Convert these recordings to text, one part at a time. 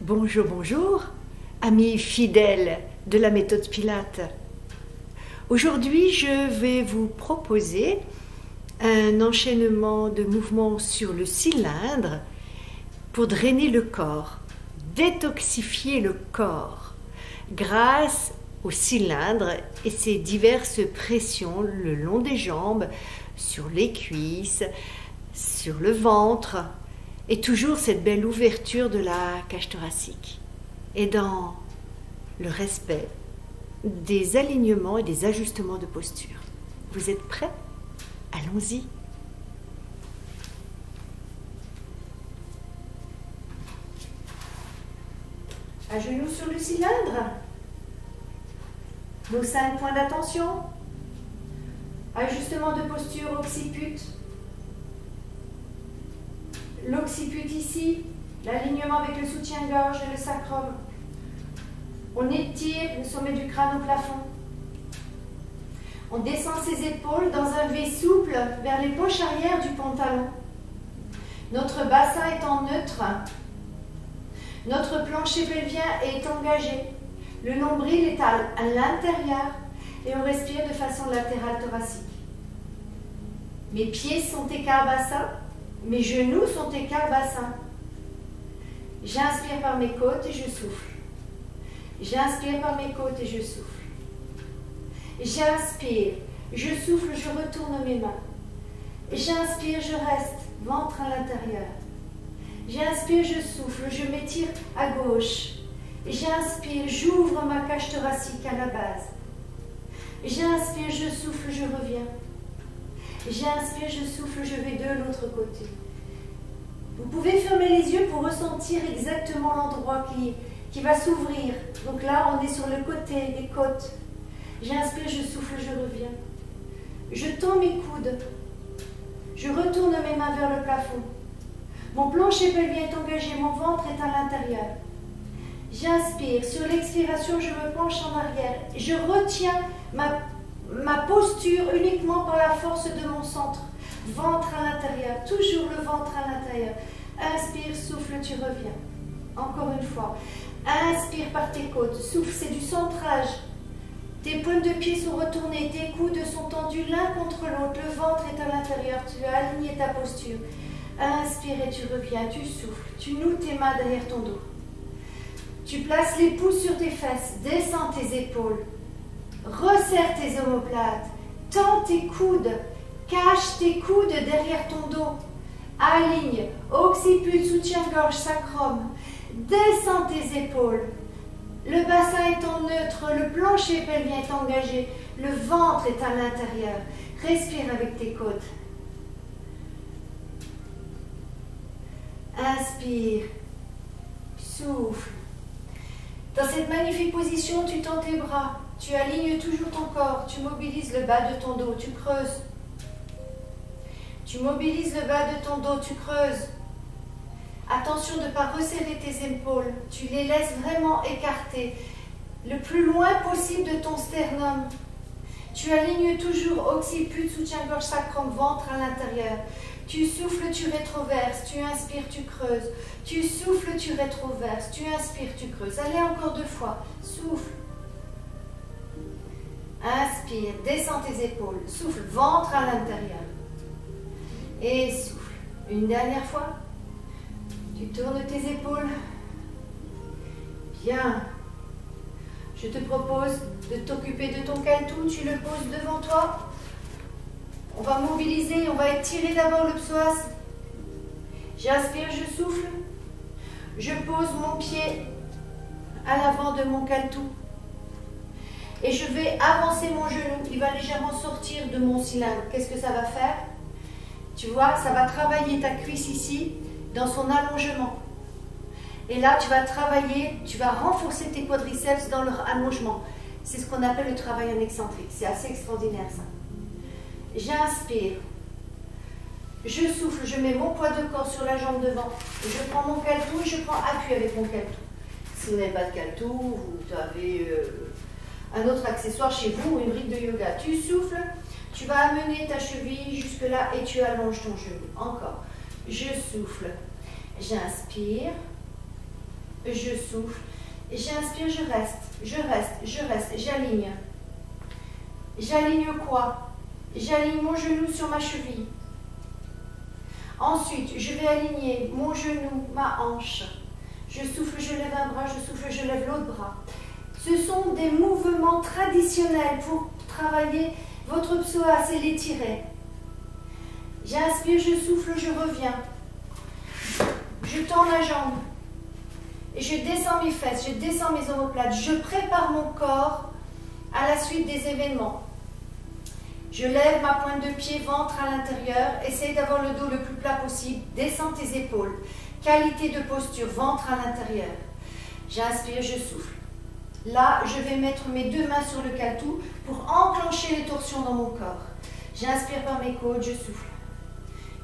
Bonjour, bonjour, amis fidèles de la méthode Pilates. Aujourd'hui, je vais vous proposer un enchaînement de mouvements sur le cylindre pour drainer le corps, détoxifier le corps grâce au cylindre et ses diverses pressions le long des jambes, sur les cuisses, sur le ventre, et toujours cette belle ouverture de la cage thoracique. Et dans le respect des alignements et des ajustements de posture. Vous êtes prêts? Allons-y. À genoux sur le cylindre. Nos 5 points d'attention. Ajustement de posture occiput. L'occiput ici, l'alignement avec le soutien-gorge et le sacrum. On étire le sommet du crâne au plafond. On descend ses épaules dans un V souple vers les poches arrière du pantalon. Notre bassin est en neutre. Notre plancher pelvien est engagé. Le nombril est à l'intérieur et on respire de façon latérale thoracique. Mes pieds sont écart bassin. Mes genoux sont écart bassin. J'inspire par mes côtes et je souffle. J'inspire par mes côtes et je souffle. J'inspire, je souffle, je retourne mes mains. J'inspire, je reste, ventre à l'intérieur. J'inspire, je souffle, je m'étire à gauche. J'inspire, j'ouvre ma cage thoracique à la base. J'inspire, je souffle, je reviens. J'inspire, je souffle, je vais de l'autre côté. Vous pouvez fermer les yeux pour ressentir exactement l'endroit qui va s'ouvrir. Donc là, on est sur le côté des côtes. J'inspire, je souffle, je reviens. Je tends mes coudes. Je retourne mes mains vers le plafond. Mon plancher pelvien est engagé, mon ventre est à l'intérieur. J'inspire. Sur l'expiration, je me penche en arrière. Je retiens ma posture uniquement par la force de mon centre. Ventre à l'intérieur, toujours le ventre à l'intérieur. Inspire, souffle, tu reviens. Encore une fois. Inspire par tes côtes, souffle, c'est du centrage. Tes pointes de pied sont retournées, tes coudes sont tendus l'un contre l'autre, le ventre est à l'intérieur, tu as aligné ta posture. Inspire et tu reviens, tu souffles, tu noues tes mains derrière ton dos. Tu places les pouces sur tes fesses, descends tes épaules. Resserre tes omoplates, tends tes coudes, cache tes coudes derrière ton dos, aligne, occiput, soutien-gorge, sacrum, descends tes épaules, le bassin est en neutre, le plancher pelvien est engagé, le ventre est à l'intérieur, respire avec tes côtes. Inspire, souffle. Dans cette magnifique position, tu tends tes bras. Tu alignes toujours ton corps, tu mobilises le bas de ton dos, tu creuses. Tu mobilises le bas de ton dos, tu creuses. Attention de ne pas resserrer tes épaules, tu les laisses vraiment écartées, le plus loin possible de ton sternum. Tu alignes toujours occiput, soutien-gorge, sacrum, ventre à l'intérieur. Tu souffles, tu rétroverses, tu inspires, tu creuses. Tu souffles, tu rétroverses, tu inspires, tu creuses. Allez, encore 2 fois, souffle. Inspire, descends tes épaules, souffle, ventre à l'intérieur. Et souffle. Une dernière fois. Tu tournes tes épaules. Bien. Je te propose de t'occuper de ton caltou, tu le poses devant toi. On va mobiliser, on va étirer d'abord le psoas. J'inspire, je souffle. Je pose mon pied à l'avant de mon caltou. Et je vais avancer mon genou, il va légèrement sortir de mon cylindre. Qu'est-ce que ça va faire? Tu vois, ça va travailler ta cuisse ici, dans son allongement. Et là, tu vas travailler, tu vas renforcer tes quadriceps dans leur allongement. C'est ce qu'on appelle le travail en excentrique. C'est assez extraordinaire, ça. J'inspire. Je souffle, je mets mon poids de corps sur la jambe devant. Je prends mon caltou et je prends appui avec mon caltou. Si vous n'avez pas de caltou, vous avez un autre accessoire chez vous, une brique de yoga. Tu souffles, tu vas amener ta cheville jusque là et tu allonges ton genou. Encore. Je souffle. J'inspire. je souffle. Et j'inspire, je reste, j'aligne. J'aligne quoi? J'aligne mon genou sur ma cheville. Ensuite, je vais aligner mon genou, ma hanche. Je souffle, je lève un bras, je souffle, je lève l'autre bras. Ce sont des mouvements traditionnels pour travailler votre psoas et l'étirer. J'inspire, je souffle, je reviens. Je tends la jambe. Et je descends mes fesses, je descends mes omoplates. Je prépare mon corps à la suite des événements. Je lève ma pointe de pied, ventre à l'intérieur. Essaye d'avoir le dos le plus plat possible. Descends tes épaules. Qualité de posture, ventre à l'intérieur. J'inspire, je souffle. Là, je vais mettre mes deux mains sur le caltou pour enclencher les torsions dans mon corps. J'inspire par mes côtes, je souffle.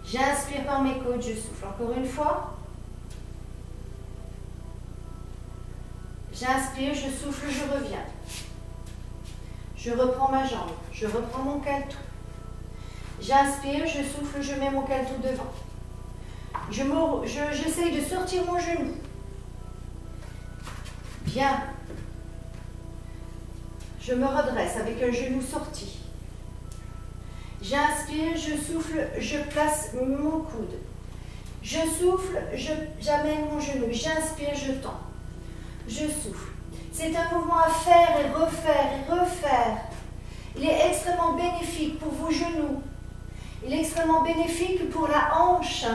J'inspire par mes côtes, je souffle. Encore une fois. J'inspire, je souffle, je reviens. Je reprends ma jambe, je reprends mon caltou. J'inspire, je souffle, je mets mon caltou devant. J'essaye de sortir mon genou. Bien. Je me redresse avec un genou sorti. J'inspire, je souffle, je place mon coude. Je souffle, j'amène mon genou. J'inspire, je tends. Je souffle. C'est un mouvement à faire et refaire et refaire. Il est extrêmement bénéfique pour vos genoux. Il est extrêmement bénéfique pour la hanche.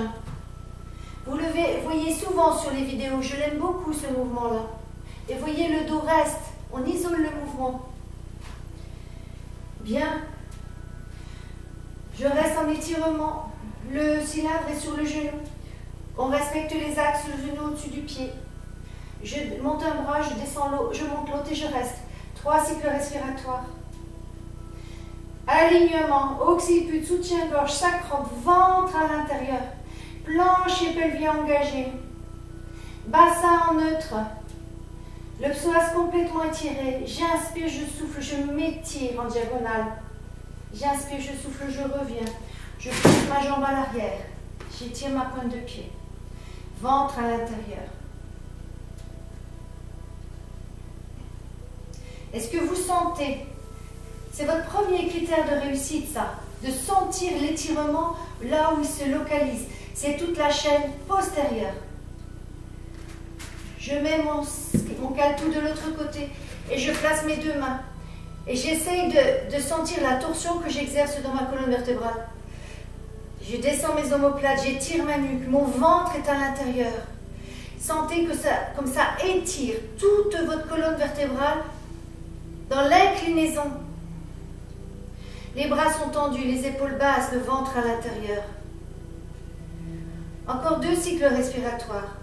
Vous le voyez souvent sur les vidéos. Je l'aime beaucoup ce mouvement-là. Et voyez, le dos reste. On isole le mouvement. Bien. Je reste en étirement. Le cylindre est sur le genou. On respecte les axes, le genou au-dessus du pied. Je monte un bras, je descends l'autre, je monte l'autre et je reste. 3 cycles respiratoires. Alignement, occiput, soutien-gorge, sacrum, ventre à l'intérieur. Plancher pelvien engagé. Bassin en neutre. Le psoas complètement étiré. J'inspire, je souffle, je m'étire en diagonale. J'inspire, je souffle, je reviens. Je pousse ma jambe à l'arrière. J'étire ma pointe de pied. Ventre à l'intérieur. Est-ce que vous sentez? C'est votre premier critère de réussite, ça. De sentir l'étirement là où il se localise. C'est toute la chaîne postérieure. Je mets mon caltou de l'autre côté et je place mes deux mains. Et j'essaye de sentir la torsion que j'exerce dans ma colonne vertébrale. Je descends mes omoplates, j'étire ma nuque, mon ventre est à l'intérieur. Sentez que ça, comme ça étire toute votre colonne vertébrale dans l'inclinaison. Les bras sont tendus, les épaules basses, le ventre à l'intérieur. Encore 2 cycles respiratoires.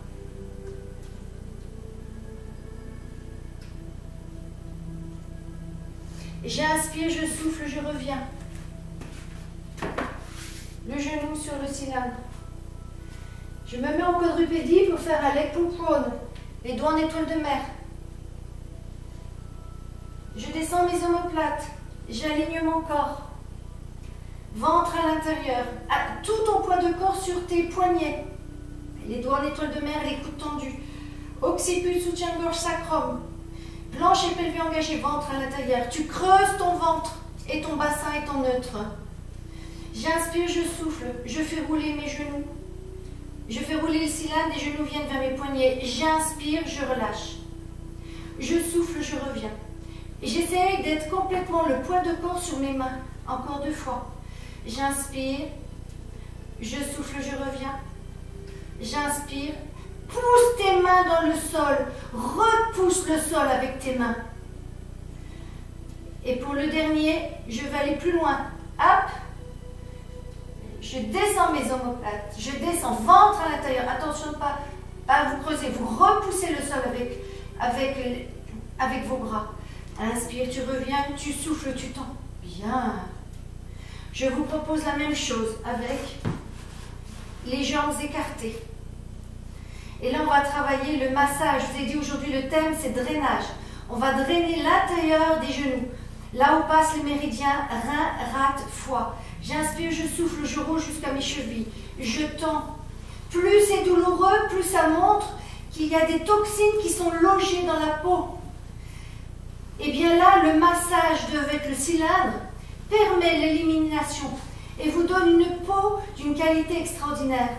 J'inspire, je souffle, je reviens. Le genou sur le cylindre. Je me mets en quadrupédie pour faire un leg pull prone, les doigts en étoile de mer. Je descends mes omoplates, j'aligne mon corps. Ventre à l'intérieur, tout ton poids de corps sur tes poignets. Les doigts en étoile de mer, les coudes tendus. Occiput, soutien-gorge, sacrum. Plancher pelvien engagé, ventre à l'intérieur. Tu creuses ton ventre et ton bassin est en neutre. J'inspire, je souffle, je fais rouler mes genoux. Je fais rouler le cylindre, les genoux viennent vers mes poignets. J'inspire, je relâche. Je souffle, je reviens. J'essaye d'être complètement le poids de corps sur mes mains. Encore 2 fois. J'inspire, je souffle, je reviens. J'inspire. Pousse tes mains dans le sol. Repousse le sol avec tes mains. Et pour le dernier, je vais aller plus loin. Hop. Je descends mes omoplates. Je descends ventre à l'intérieur. Attention de pas vous creuser. Vous repoussez le sol avec vos bras. Inspire, tu reviens, tu souffles, tu tends. Bien. Je vous propose la même chose avec les jambes écartées. Et là, on va travailler le massage. Je vous ai dit aujourd'hui, le thème, c'est drainage. On va drainer l'intérieur des genoux. Là où passent les méridiens, rein, rate, foie. J'inspire, je souffle, je roule jusqu'à mes chevilles. Je tends. Plus c'est douloureux, plus ça montre qu'il qu'il y a des toxines qui sont logées dans la peau. Et bien là, le massage avec le cylindre permet l'élimination et vous donne une peau d'une qualité extraordinaire.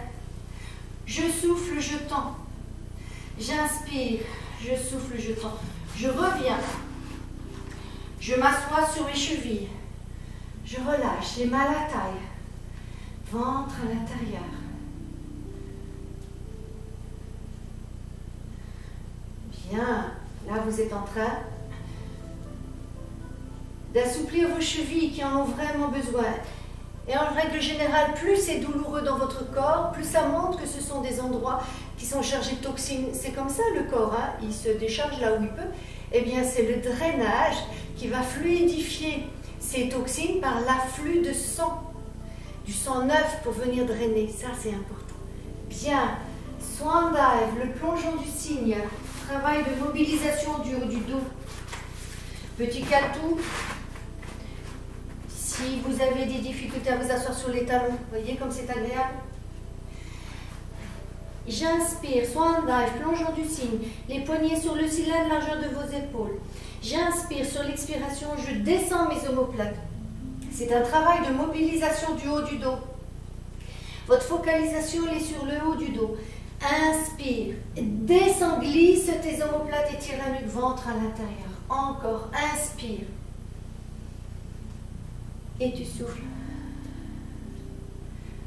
Je souffle, je tends. J'inspire, je souffle, je tends. Je reviens. Je m'assois sur mes chevilles. Je relâche les mains à la taille. Ventre à l'intérieur. Bien. Là, vous êtes en train d'assouplir vos chevilles qui en ont vraiment besoin. Et en règle générale, plus c'est douloureux dans votre corps, plus ça montre que ce sont des endroits qui sont chargés de toxines. C'est comme ça le corps, hein, il se décharge là où il peut. Eh bien, c'est le drainage qui va fluidifier ces toxines par l'afflux de sang, du sang neuf pour venir drainer. Ça, c'est important. Bien, Swan Dive, le plongeon du cygne, travail de mobilisation du haut du dos. Petit caltou. Si vous avez des difficultés à vous asseoir sur les talons, voyez comme c'est agréable. J'inspire, Swan Dive, plongeon du cygne, les poignets sur le cylindre, largeur de vos épaules. J'inspire, sur l'expiration, je descends mes omoplates. C'est un travail de mobilisation du haut du dos. Votre focalisation elle est sur le haut du dos. Inspire, descends, glisse tes omoplates, étire la nuque, ventre à l'intérieur. Encore, inspire. Et tu souffles.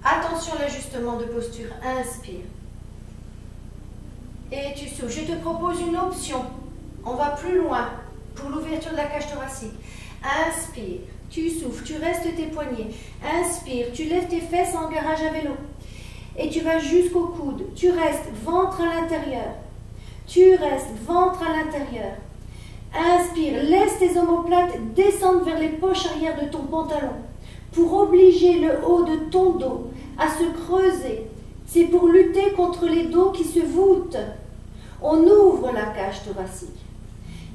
Attention à l'ajustement de posture. Inspire. Et tu souffles. Je te propose une option. On va plus loin pour l'ouverture de la cage thoracique. Inspire. Tu souffles. Tu restes tes poignets. Inspire. Tu lèves tes fesses en garage à vélo. Et tu vas jusqu'au coude. Tu restes ventre à l'intérieur. Tu restes ventre à l'intérieur. Inspire, laisse tes omoplates descendre vers les poches arrière de ton pantalon pour obliger le haut de ton dos à se creuser. C'est pour lutter contre les dos qui se voûtent. On ouvre la cage thoracique.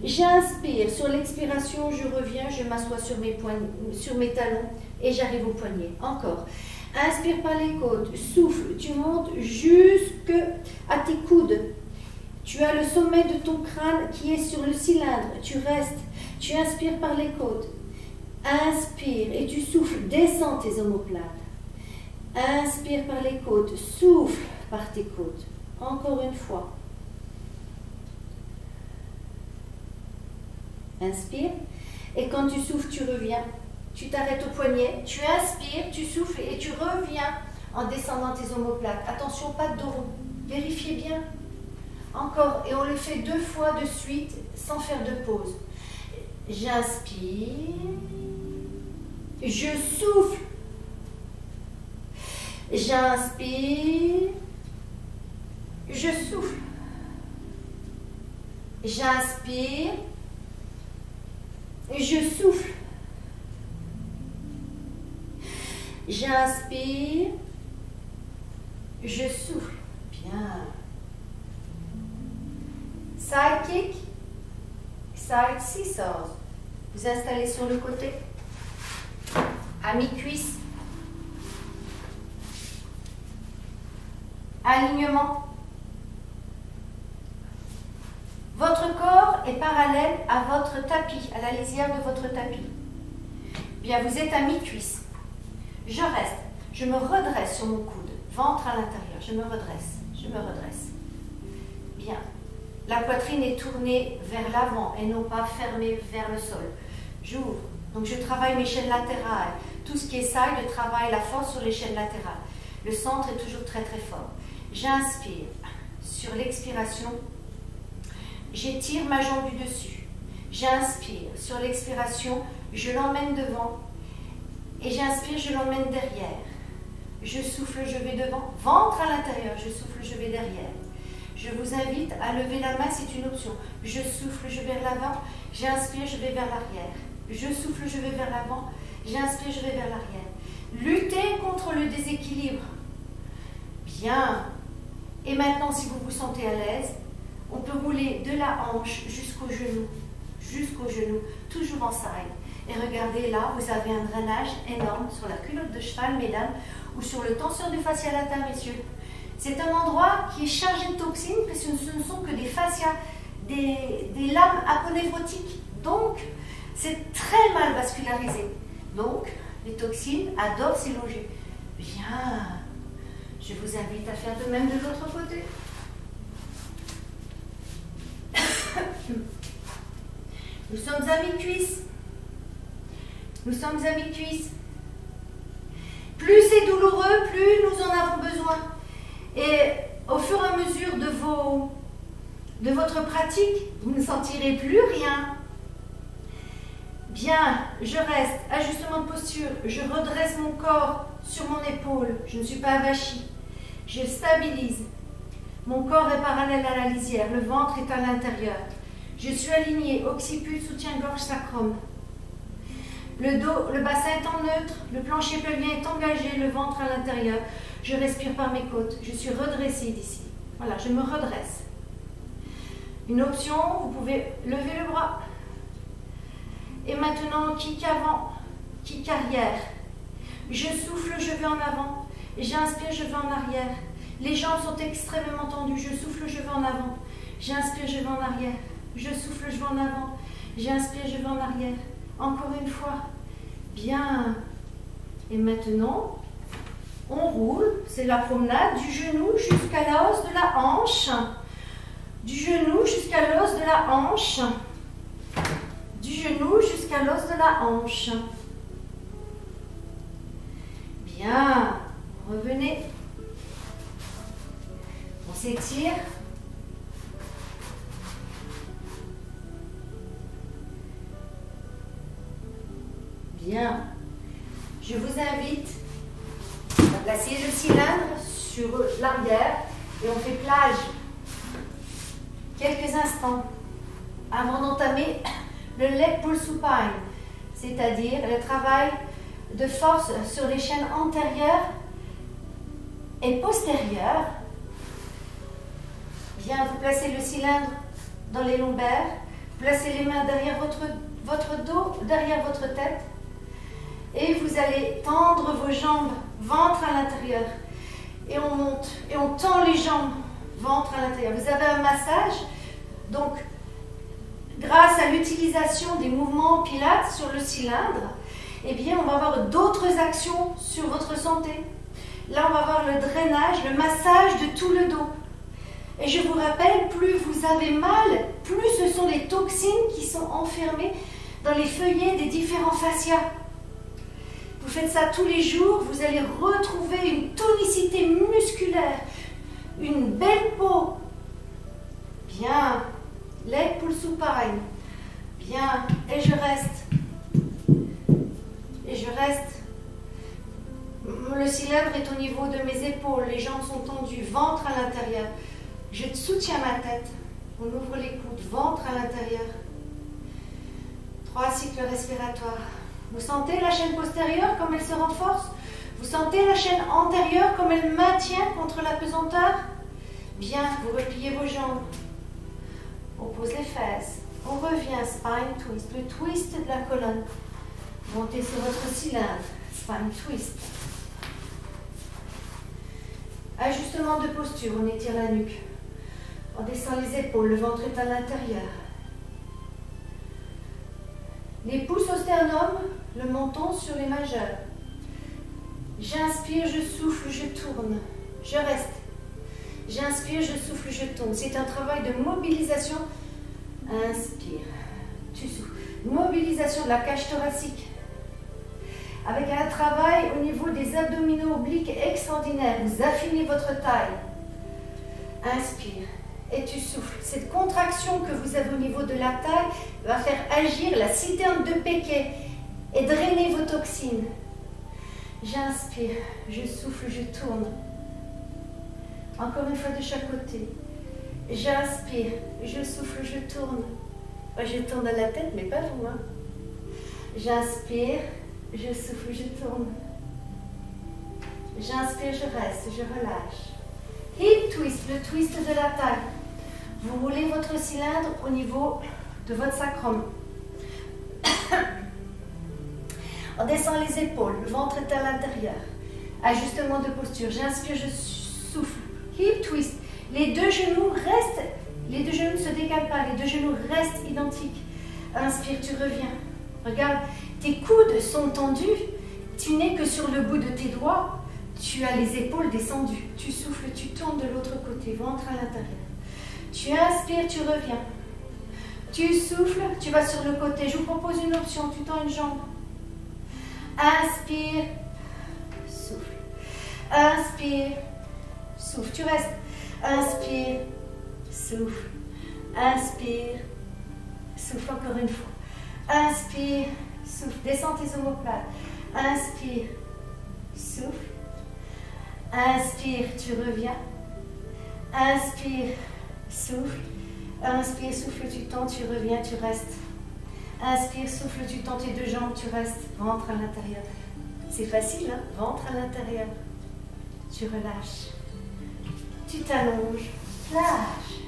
J'inspire, sur l'expiration, je reviens, je m'assois sur mes talons et j'arrive au poignet. Encore. Inspire par les côtes, souffle, tu montes jusqu'à tes coudes. Tu as le sommet de ton crâne qui est sur le cylindre. Tu restes. Tu inspires par les côtes. Inspire et tu souffles. Descends tes omoplates. Inspire par les côtes. Souffle par tes côtes. Encore une fois. Inspire. Et quand tu souffles, tu reviens. Tu t'arrêtes au poignet. Tu inspires, tu souffles et tu reviens en descendant tes omoplates. Attention, pas de dos rond. Vérifiez bien. Encore, et on le fait 2 fois de suite sans faire de pause. J'inspire, je souffle, j'inspire, je souffle, j'inspire, je souffle, j'inspire, je souffle. Bien. Side kick, side scissors. Vous installez sur le côté, à mi-cuisse. Alignement. Votre corps est parallèle à votre tapis, à la lisière de votre tapis. Bien, vous êtes à mi-cuisse. Je reste, je me redresse sur mon coude, ventre à l'intérieur. Je me redresse, je me redresse. Bien. La poitrine est tournée vers l'avant et non pas fermée vers le sol. J'ouvre. Donc je travaille mes chaînes latérales. Tout ce qui est side, je travaille la force sur les chaînes latérales. Le centre est toujours très très fort. J'inspire. Sur l'expiration, j'étire ma jambe du dessus. J'inspire. Sur l'expiration, je l'emmène devant. Et j'inspire, je l'emmène derrière. Je souffle, je vais devant. Ventre à l'intérieur. Je souffle, je vais derrière. Je vous invite à lever la main, c'est une option. Je souffle, je vais vers l'avant. J'inspire, je vais vers l'arrière. Je souffle, je vais vers l'avant. J'inspire, je vais vers l'arrière. Luttez contre le déséquilibre. Bien. Et maintenant, si vous vous sentez à l'aise, on peut rouler de la hanche jusqu'au genou. Jusqu'au genou. Toujours en side. Et regardez là, vous avez un drainage énorme sur la culotte de cheval, mesdames, ou sur le tenseur du fascia latin, messieurs. C'est un endroit qui est chargé de toxines parce que ce ne sont que des fascias, des lames aponévrotiques. Donc, c'est très mal vascularisé. Donc, les toxines adorent s'y loger. Bien, je vous invite à faire de même de l'autre côté. Nous sommes à mi-cuisse. Nous sommes à mi-cuisse. Plus c'est douloureux, plus nous en avons besoin. Et au fur et à mesure de votre pratique, vous ne sentirez plus rien. Bien, je reste, ajustement de posture, je redresse mon corps sur mon épaule, je ne suis pas avachie. Je stabilise. Mon corps est parallèle à la lisière, le ventre est à l'intérieur. Je suis alignée, occiput, soutien-gorge, sacrum. Le dos, le bassin est en neutre, le plancher pelvien est engagé, le ventre à l'intérieur. Je respire par mes côtes, je suis redressée d'ici. Voilà, je me redresse. Une option, vous pouvez lever le bras. Et maintenant, kick avant, kick arrière. Je souffle, je vais en avant. J'inspire, je vais en arrière. Les jambes sont extrêmement tendues. Je souffle, je vais en avant. J'inspire, je vais en arrière. Je souffle, je vais en avant. J'inspire, je vais en arrière. Encore une fois. Bien. Et maintenant, on roule. C'est la promenade du genou jusqu'à l'os de la hanche. Du genou jusqu'à l'os de la hanche. Du genou jusqu'à l'os de la hanche. Bien. Revenez. On s'étire. Bien. Je vous invite à placer le cylindre sur l'arrière et on fait plage quelques instants avant d'entamer le leg pull supine, c'est-à-dire le travail de force sur les chaînes antérieures et postérieures. Bien, vous placez le cylindre dans les lombaires, placez les mains derrière votre dos, derrière votre tête, et vous allez tendre vos jambes, ventre à l'intérieur. Et on monte, et on tend les jambes, ventre à l'intérieur. Vous avez un massage, donc grâce à l'utilisation des mouvements pilates sur le cylindre, eh bien, on va avoir d'autres actions sur votre santé. Là, on va avoir le drainage, le massage de tout le dos. Et je vous rappelle, plus vous avez mal, plus ce sont les toxines qui sont enfermées dans les feuillets des différents fascias. Vous faites ça tous les jours, vous allez retrouver une tonicité musculaire, une belle peau. Bien. Leg pull supine. Bien. Et je reste. Et je reste. Le cylindre est au niveau de mes épaules. Les jambes sont tendues. Ventre à l'intérieur. Je soutiens ma tête. On ouvre les coudes. Ventre à l'intérieur. 3 cycles respiratoires. Vous sentez la chaîne postérieure comme elle se renforce? Vous sentez la chaîne antérieure comme elle maintient contre la pesanteur? Bien. Vous repliez vos jambes. On pose les fesses. On revient, spine twist, le twist de la colonne. Montez sur votre cylindre, spine twist. Ajustement de posture, on étire la nuque. On descend les épaules, le ventre est à l'intérieur. Les pouces au sternum, le menton sur les majeurs. J'inspire, je souffle, je tourne. Je reste. J'inspire, je souffle, je tourne. C'est un travail de mobilisation. Inspire, tu souffles. Mobilisation de la cage thoracique. Avec un travail au niveau des abdominaux obliques extraordinaire. Vous affinez votre taille. Inspire et tu souffles. Cette contraction que vous avez au niveau de la taille va faire agir la citerne de Péquet et drainer vos toxines. J'inspire, je souffle, je tourne. Encore une fois de chaque côté. J'inspire, je souffle, je tourne. Je tourne à la tête, mais pas loin. J'inspire, je souffle, je tourne. J'inspire, je reste, je relâche. Hip twist, le twist de la taille. Vous roulez votre cylindre au niveau de votre sacrum. On descend les épaules, le ventre est à l'intérieur. Ajustement de posture. J'inspire, je souffle. hip twist. Les deux genoux restent, les deux genoux ne se décalent pas, les deux genoux restent identiques. Inspire, tu reviens. Regarde, tes coudes sont tendus, tu n'es que sur le bout de tes doigts, tu as les épaules descendues. Tu souffles, tu tournes de l'autre côté, ventre à l'intérieur. Tu inspires, tu reviens. Tu souffles, tu vas sur le côté. Je vous propose une option, tu tends une jambe. Inspire, souffle. Inspire, souffle. Tu restes. Inspire, souffle. Inspire, souffle encore une fois. Inspire, souffle. Descends tes omoplates. Inspire, souffle. Inspire, tu reviens. Inspire, souffle. Inspire, souffle, tu tends, tu reviens, tu restes. Inspire, souffle, tu tends tes deux jambes, tu restes. Ventre à l'intérieur. C'est facile, hein? Ventre à l'intérieur. Tu relâches. Tu t'allonges. Lâche.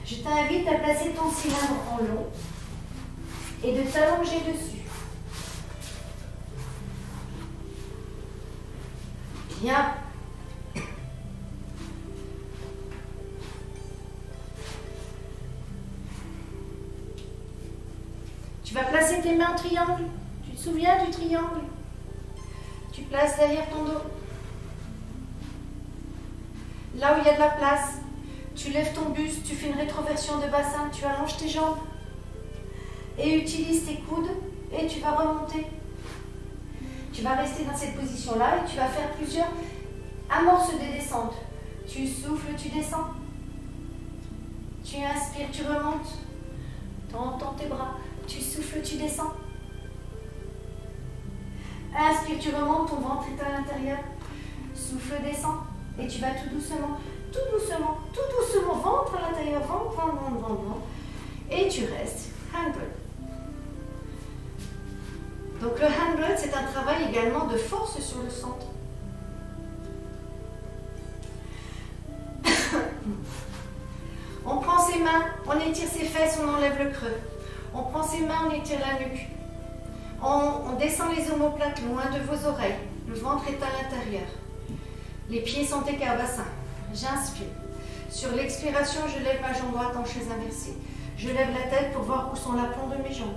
Je t'invite à placer ton cylindre en long et de t'allonger dessus. Bien. Tu vas placer tes mains en triangle. Tu te souviens du triangle? Tu places derrière ton dos. Là où il y a de la place, tu lèves ton buste, tu fais une rétroversion de bassin, tu allonges tes jambes et utilise tes coudes et tu vas remonter. Tu vas rester dans cette position-là et tu vas faire plusieurs amorces de descente. Tu souffles, tu descends. Tu inspires, tu remontes. Tends tes bras. Tu souffles, tu descends. Inspire, tu remontes, ton ventre est à l'intérieur. Souffle, descend. Et tu vas tout doucement, ventre à l'intérieur, ventre. Et tu restes. Handball. Donc le handball, c'est un travail également de force sur le centre. On prend ses mains, on étire ses fesses, on enlève le creux. On prend ses mains, on étire la nuque. On descend les omoplates loin de vos oreilles. Le ventre est à l'intérieur. Les pieds sont écarts bassin. J'inspire. Sur l'expiration, je lève ma jambe droite en chaise inversée. Je lève la tête pour voir où sont l'aplomb de mes jambes.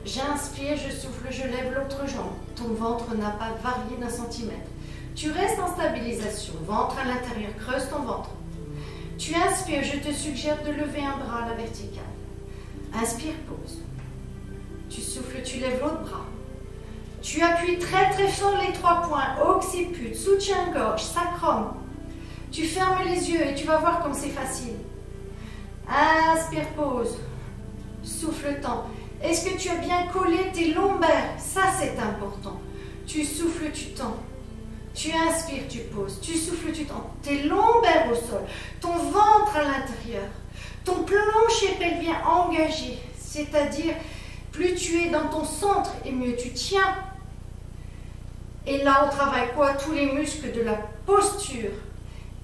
J'inspire, je souffle, je lève l'autre jambe. Ton ventre n'a pas varié d'un centimètre. Tu restes en stabilisation. Ventre à l'intérieur, creuse ton ventre. Tu inspires, je te suggère de lever un bras à la verticale. Inspire, pause. Tu souffles, tu lèves l'autre bras. Tu appuies très très fort les 3 points, occiput, soutien-gorge, sacrum. Tu fermes les yeux et tu vas voir comme c'est facile. Inspire, pause. Souffle, temps. Est-ce que tu as bien collé tes lombaires? Ça, c'est important. Tu souffles, tu tends. Tu inspires, tu poses. Tu souffles, tu tends. Tes lombaires au sol. Ton ventre à l'intérieur. Ton plancher pelvien engagé. C'est-à-dire, plus tu es dans ton centre et mieux tu tiens. Et là, on travaille quoi? Tous les muscles de la posture.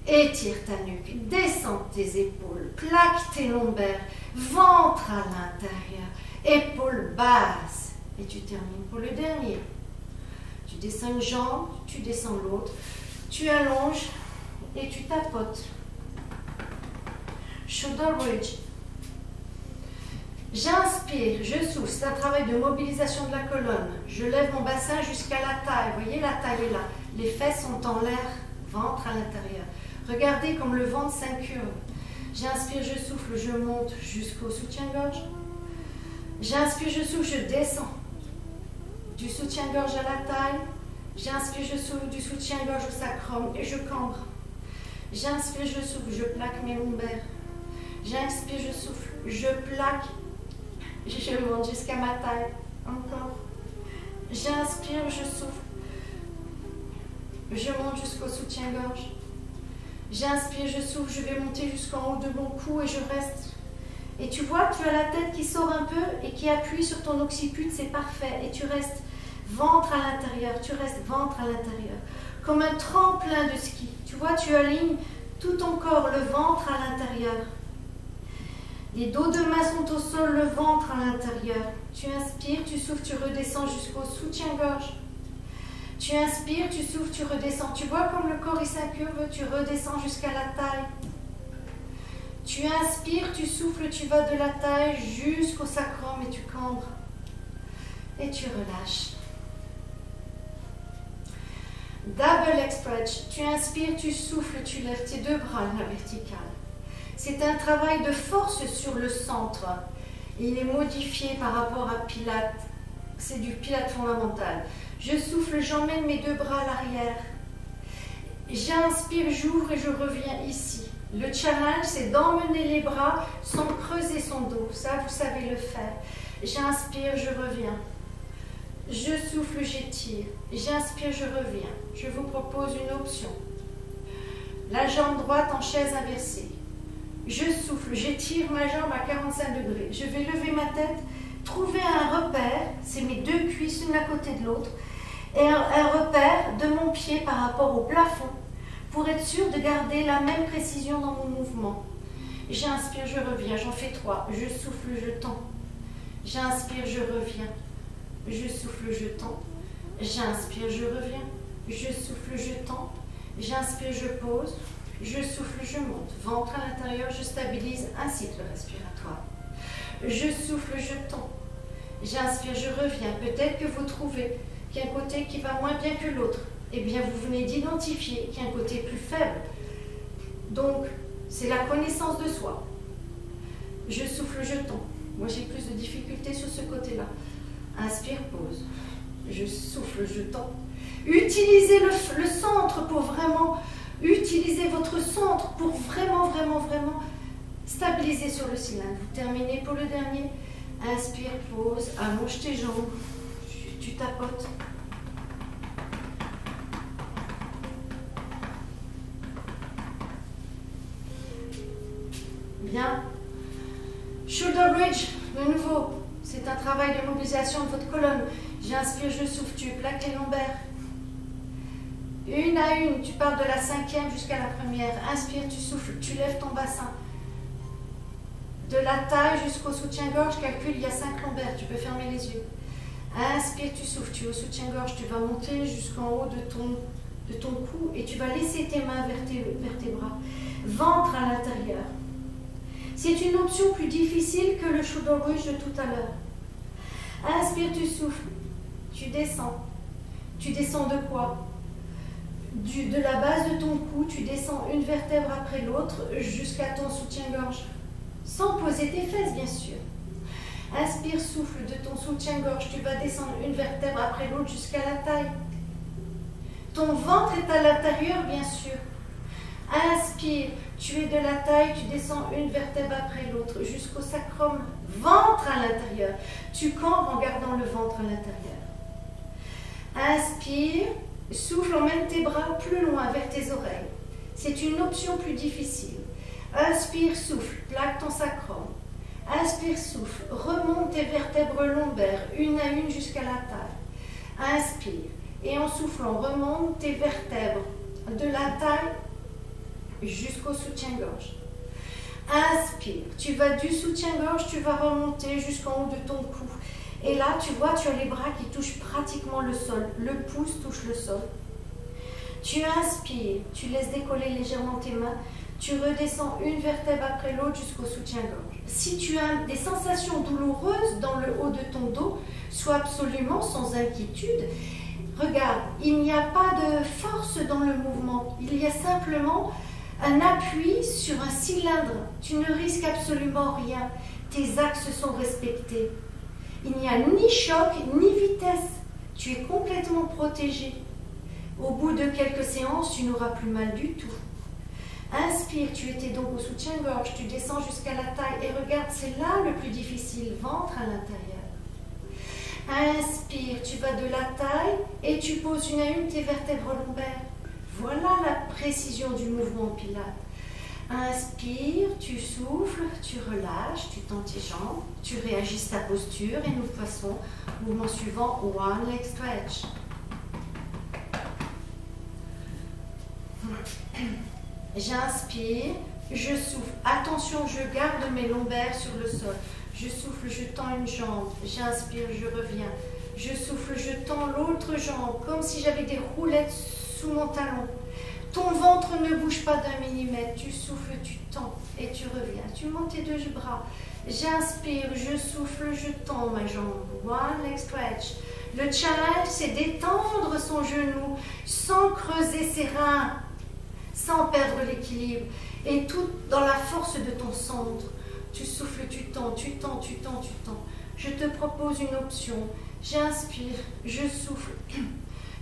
Étire ta nuque, descends tes épaules, plaque tes lombaires, ventre à l'intérieur, épaules basses. Et tu termines pour le dernier. Tu descends une jambe, tu descends l'autre, tu allonges et tu tapotes. Shoulder bridge. J'inspire, je souffle, c'est un travail de mobilisation de la colonne. Je lève mon bassin jusqu'à la taille. Vous voyez, la taille est là. Les fesses sont en l'air, ventre à l'intérieur. Regardez comme le ventre s'incurve. J'inspire, je souffle, je monte jusqu'au soutien-gorge. J'inspire, je souffle, je descends. Du soutien-gorge à la taille. J'inspire, je souffle, du soutien-gorge au sacrum et je cambre. J'inspire, je souffle, je plaque mes lombaires. J'inspire, je souffle, je plaque. Je monte jusqu'à ma taille. Encore. J'inspire, je souffle. Je monte jusqu'au soutien-gorge. J'inspire, je souffle, je vais monter jusqu'en haut de mon cou et je reste. Et tu vois, tu as la tête qui sort un peu et qui appuie sur ton occiput, c'est parfait. Et tu restes ventre à l'intérieur, tu restes ventre à l'intérieur. Comme un tremplin de ski. Tu vois, tu alignes tout ton corps, le ventre à l'intérieur. Les dos de main sont au sol, le ventre à l'intérieur. Tu inspires, tu souffles, tu redescends jusqu'au soutien-gorge. Tu inspires, tu souffles, tu redescends. Tu vois comme le corps il s'incurve, tu redescends jusqu'à la taille. Tu inspires, tu souffles, tu vas de la taille jusqu'au sacrum et tu cambres. Et tu relâches. Double leg stretch. Tu inspires, tu souffles, tu lèves tes deux bras à la verticale. C'est un travail de force sur le centre. Il est modifié par rapport à Pilates. C'est du Pilates fondamental. Je souffle, j'emmène mes deux bras à l'arrière. J'inspire, j'ouvre et je reviens ici. Le challenge, c'est d'emmener les bras sans creuser son dos. Ça, vous savez le faire. J'inspire, je reviens. Je souffle, j'étire. J'inspire, je reviens. Je vous propose une option. La jambe droite en chaise inversée. Je souffle, j'étire ma jambe à 45 degrés. Je vais lever ma tête, trouver un repère. C'est mes deux cuisses, l'une à côté de l'autre. Et un repère de mon pied par rapport au plafond pour être sûr de garder la même précision dans mon mouvement. J'inspire, je reviens. J'en fais 3. Je souffle, je tends. J'inspire, je reviens. Je souffle, je tends. J'inspire, je reviens. Je souffle, je tends. J'inspire, je pose. Je souffle, je monte. Ventre à l'intérieur, je stabilise un cycle respiratoire. Je souffle, je tends. J'inspire, je reviens. Peut-être que vous trouvez qu'il y a un côté qui va moins bien que l'autre. Eh bien, vous venez d'identifier qu'il y a un côté plus faible. Donc, c'est la connaissance de soi. Je souffle, je tends. Moi, j'ai plus de difficultés sur ce côté-là. Inspire, pause. Je souffle, je tends. Utilisez le centre pour vraiment... Utilisez votre centre pour vraiment stabiliser sur le cylindre. Vous terminez pour le dernier. Inspire, pause, allonge tes jambes. Tu tapotes. Bien. Shoulder bridge, de nouveau. C'est un travail de mobilisation de votre colonne. J'inspire, je souffle, tu plaques les lombaires. Une à une, tu pars de la 5e jusqu'à la 1re. Inspire, tu souffles, tu lèves ton bassin. De la taille jusqu'au soutien-gorge, calcule, il y a 5 lombaires, tu peux fermer les yeux. Inspire, tu souffles, tu es au soutien-gorge, tu vas monter jusqu'en haut de ton cou et tu vas laisser tes mains vers tes bras. Ventre à l'intérieur. C'est une option plus difficile que le shoulder bridge de tout à l'heure. Inspire, tu souffles, tu descends. Tu descends de quoi? De la base de ton cou, tu descends une vertèbre après l'autre jusqu'à ton soutien-gorge. Sans poser tes fesses, bien sûr. Inspire, souffle de ton soutien-gorge, tu vas descendre une vertèbre après l'autre jusqu'à la taille. Ton ventre est à l'intérieur, bien sûr. Inspire, tu es de la taille, tu descends une vertèbre après l'autre jusqu'au sacrum. Ventre à l'intérieur. Tu cambres en gardant le ventre à l'intérieur. Inspire, souffle, emmène tes bras plus loin vers tes oreilles. C'est une option plus difficile. Inspire, souffle, plaque ton sacrum. Inspire, souffle, remonte tes vertèbres lombaires, une à une jusqu'à la taille. Inspire, et en soufflant, remonte tes vertèbres de la taille jusqu'au soutien-gorge. Inspire, tu vas du soutien-gorge, tu vas remonter jusqu'en haut de ton cou. Et là, tu vois, tu as les bras qui touchent pratiquement le sol. Le pouce touche le sol. Tu inspires, tu laisses décoller légèrement tes mains. Tu redescends une vertèbre après l'autre jusqu'au soutien-gorge. Si tu as des sensations douloureuses dans le haut de ton dos, sois absolument sans inquiétude. Regarde, il n'y a pas de force dans le mouvement. Il y a simplement un appui sur un cylindre. Tu ne risques absolument rien. Tes axes sont respectés. Il n'y a ni choc, ni vitesse. Tu es complètement protégé. Au bout de quelques séances, tu n'auras plus mal du tout. Inspire, tu étais donc au soutien-gorge, tu descends jusqu'à la taille et regarde, c'est là le plus difficile, ventre à l'intérieur. Inspire, tu vas de la taille et tu poses une à une tes vertèbres lombaires. Voilà la précision du mouvement Pilates. Inspire, tu souffles, tu relâches, tu tends tes jambes, tu réajustes ta posture et nous passons au mouvement suivant, one leg stretch. J'inspire, je souffle. Attention, je garde mes lombaires sur le sol. Je souffle, je tends une jambe. J'inspire, je reviens. Je souffle, je tends l'autre jambe comme si j'avais des roulettes sous mon talon. Ton ventre ne bouge pas d'un millimètre. Tu souffles, tu tends et tu reviens. Tu montes tes deux bras. J'inspire, je souffle, je tends ma jambe. One leg stretch. Le challenge, c'est d'étendre son genou sans creuser ses reins, sans perdre l'équilibre. Et tout dans la force de ton centre. Tu souffles, tu tends, tu tends, tu tends, tu tends. Je te propose une option. J'inspire, je souffle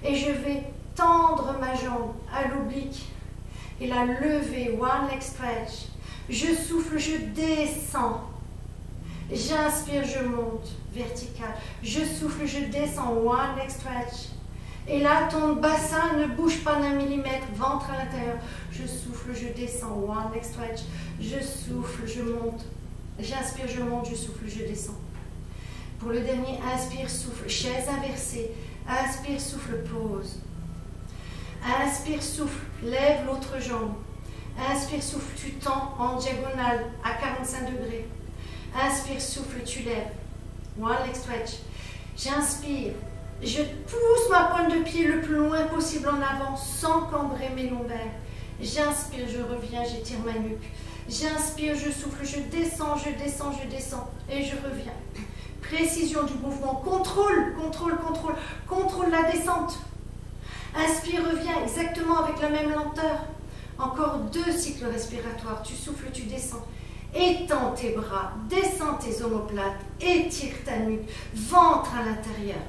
et je vais tendre ma jambe à l'oblique et la lever. One leg stretch. Je souffle, je descends. J'inspire, je monte, vertical. Je souffle, je descends. One leg stretch. Et là, ton bassin ne bouge pas d'un millimètre, ventre à l'intérieur. Je souffle, je descends. One leg stretch. Je souffle, je monte. J'inspire, je monte, je souffle, je descends. Pour le dernier, inspire, souffle, chaise inversée. Inspire, souffle, pause. Inspire, souffle, lève l'autre jambe. Inspire, souffle, tu tends en diagonale à 45 degrés. Inspire, souffle, tu lèves. One leg stretch. J'inspire. Je pousse ma pointe de pied le plus loin possible en avant sans cambrer mes lombaires. J'inspire, je reviens, j'étire ma nuque. J'inspire, je souffle, je descends, je descends, je descends et je reviens. Précision du mouvement, contrôle, contrôle, contrôle, contrôle la descente. Inspire, reviens exactement avec la même lenteur. Encore 2 cycles respiratoires. Tu souffles, tu descends. Étends tes bras, descends tes omoplates, étire ta nuque, ventre à l'intérieur.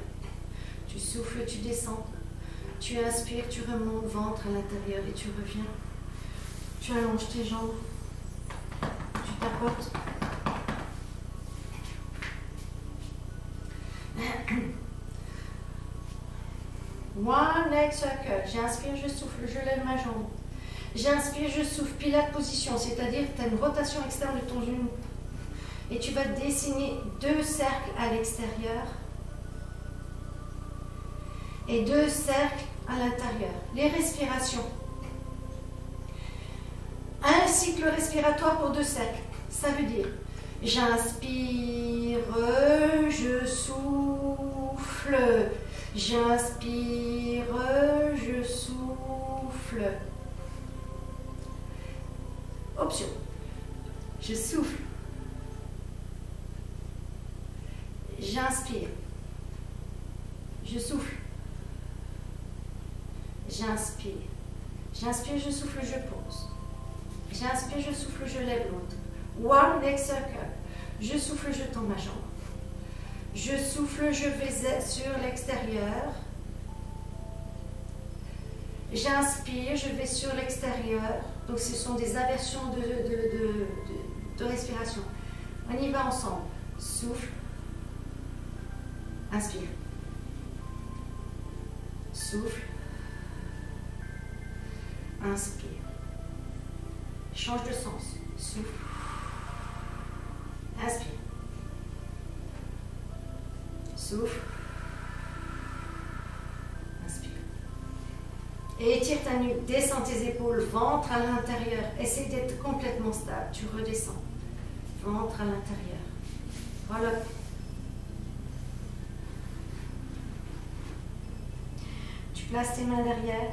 Tu souffles, tu descends. Tu inspires, tu remontes, ventre à l'intérieur et tu reviens. Tu allonges tes jambes. Tu tapotes. One leg circle. J'inspire, je souffle, je lève ma jambe. J'inspire, je souffle, pilates position, c'est-à-dire que tu as une rotation externe de ton genou. Et tu vas dessiner 2 cercles à l'extérieur et 2 cercles à l'intérieur. Les respirations. Un cycle respiratoire pour 2 cercles. Ça veut dire, j'inspire, je souffle. J'inspire, je souffle. Option. Je souffle. J'inspire. Je souffle. J'inspire. J'inspire, je souffle, je pose. J'inspire, je souffle, je lève l'autre. One leg circle. Je souffle, je tends ma jambe. Je souffle, je vais sur l'extérieur. J'inspire, je vais sur l'extérieur. Donc ce sont des inversions de respiration. On y va ensemble. Souffle. Inspire. Souffle. Inspire. Change de sens. Souffle. Inspire. Souffle. Inspire. Et étire ta nuque, descends tes épaules, ventre à l'intérieur. Essaie d'être complètement stable. Tu redescends. Ventre à l'intérieur. Voilà. Tu places tes mains derrière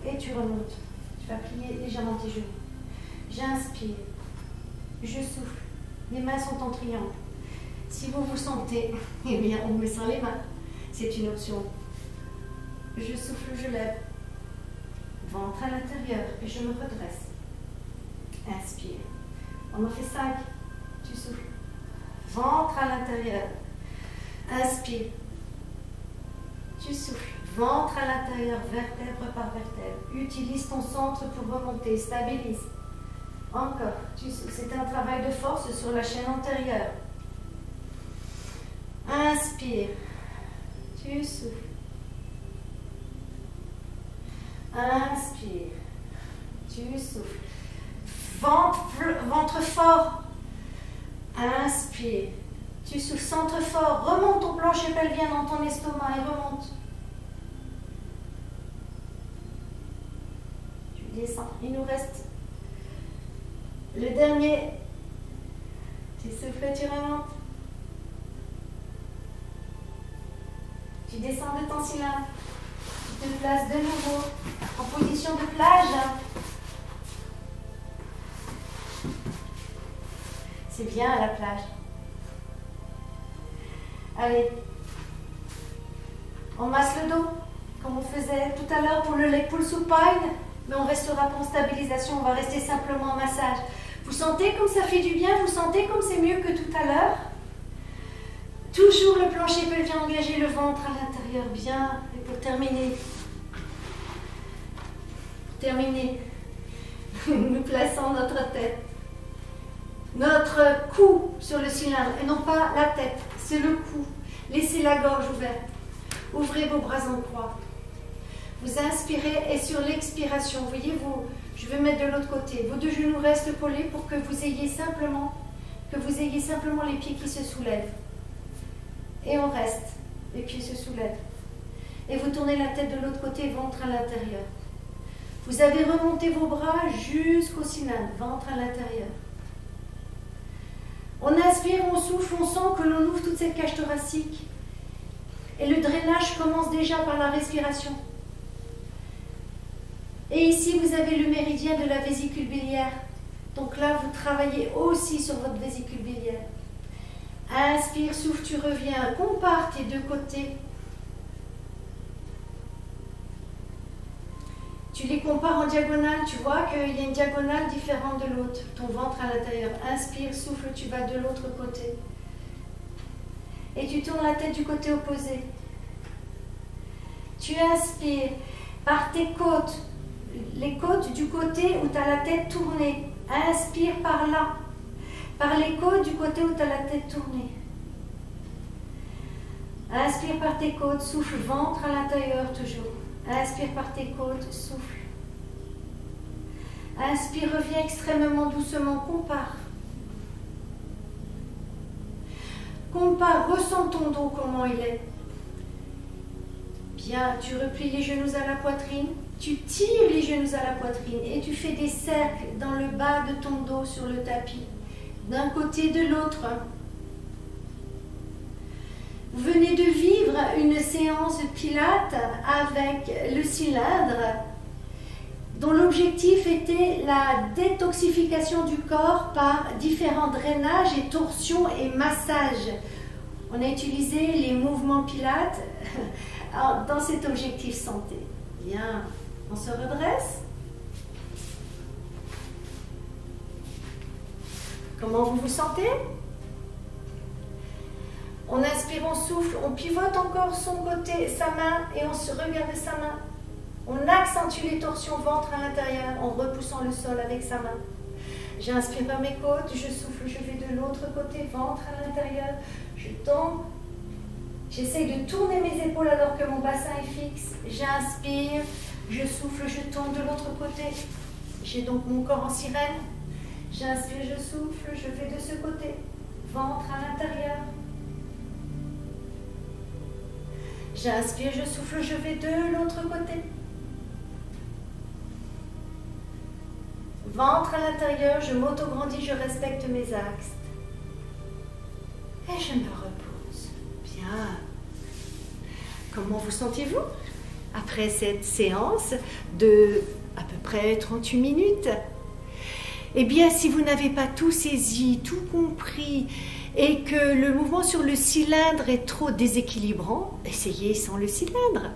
et tu remontes. Tu vas plier légèrement tes genoux. J'inspire. Je souffle. Les mains sont en triangle. Si vous vous sentez, eh bien, on met sans les mains. C'est une option. Je souffle, je lève. Ventre à l'intérieur et je me redresse. Inspire. On en fait 5. Tu souffles. Ventre à l'intérieur. Inspire. Tu souffles. Ventre à l'intérieur, vertèbre par vertèbre. Utilise ton centre pour remonter. Stabilise. Encore. Tu souffles. C'est un travail de force sur la chaîne antérieure. Inspire. Tu souffles. Inspire. Tu souffles. Ventre fort. Inspire. Tu souffles. Centre fort. Remonte ton plancher pelvien dans ton estomac et remonte. Tu descends. Il nous reste le dernier. Tu souffles, tu remontes. Tu descends de ton cylindre. Tu te places de nouveau en position de plage. C'est bien à la plage. Allez. On masse le dos, comme on faisait tout à l'heure pour le leg pull supine, mais on ne restera pas en stabilisation, on va rester simplement en massage. Vous sentez comme ça fait du bien? Vous sentez comme c'est mieux que tout à l'heure? Toujours le plancher pelvien engagé, le ventre à l'intérieur, bien. Et pour terminer, nous plaçons notre tête, notre cou sur le cylindre, et non pas la tête, c'est le cou. Laissez la gorge ouverte. Ouvrez vos bras en croix. Vous inspirez et sur l'expiration, voyez-vous, je vais mettre de l'autre côté. Vos deux genoux restent collés pour que vous ayez simplement les pieds qui se soulèvent. Et on reste. Les pieds se soulèvent. Et vous tournez la tête de l'autre côté, ventre à l'intérieur. Vous avez remonté vos bras jusqu'au cylindre, ventre à l'intérieur. On inspire, on souffle, on sent que l'on ouvre toute cette cage thoracique. Et le drainage commence déjà par la respiration. Et ici, vous avez le méridien de la vésicule biliaire. Donc là, vous travaillez aussi sur votre vésicule biliaire. Inspire, souffle, tu reviens. Compare tes deux côtés. Tu les compares en diagonale. Tu vois qu'il y a une diagonale différente de l'autre. Ton ventre à l'intérieur. Inspire, souffle, tu vas de l'autre côté. Et tu tournes la tête du côté opposé. Tu inspires par tes côtes, les côtes du côté où tu as la tête tournée. Inspire par là, par les côtes du côté où tu as la tête tournée. Inspire par tes côtes, souffle, ventre à l'intérieur toujours. Inspire par tes côtes, souffle. Inspire, reviens extrêmement doucement, compare. Compare, ressens ton dos, comment il est. Bien, tu replies les genoux à la poitrine, tu tires les genoux à la poitrine et tu fais des cercles dans le bas de ton dos sur le tapis, d'un côté de l'autre. Vous venez de vivre une séance de pilates avec le cylindre dont l'objectif était la détoxification du corps par différents drainages et torsions et massages. On a utilisé les mouvements pilates dans cet objectif santé. Bien, on se redresse. Comment vous vous sentez? On inspire, on souffle, on pivote encore son côté, sa main, et on se regarde sa main. On accentue les torsions ventre à l'intérieur en repoussant le sol avec sa main. J'inspire vers mes côtes, je souffle, je vais de l'autre côté, ventre à l'intérieur. Je tombe. J'essaye de tourner mes épaules alors que mon bassin est fixe. J'inspire, je souffle, je tourne de l'autre côté. J'ai donc mon corps en sirène. J'inspire, je souffle, je vais de ce côté. Ventre à l'intérieur. J'inspire, je souffle, je vais de l'autre côté. Ventre à l'intérieur, je m'auto-grandis, je respecte mes axes. Et je me repose. Bien. Comment vous sentez-vous après cette séance de à peu près 38 minutes? Eh bien, si vous n'avez pas tout saisi, tout compris, et que le mouvement sur le cylindre est trop déséquilibrant, essayez sans le cylindre.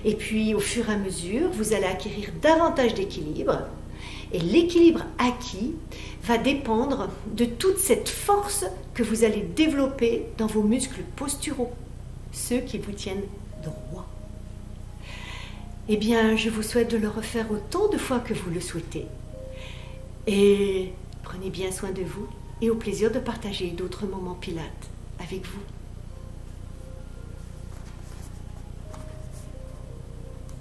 Et puis, au fur et à mesure, vous allez acquérir davantage d'équilibre. Et l'équilibre acquis va dépendre de toute cette force que vous allez développer dans vos muscles posturaux, ceux qui vous tiennent droit. Eh bien, je vous souhaite de le refaire autant de fois que vous le souhaitez. Et prenez bien soin de vous et au plaisir de partager d'autres moments pilates avec vous.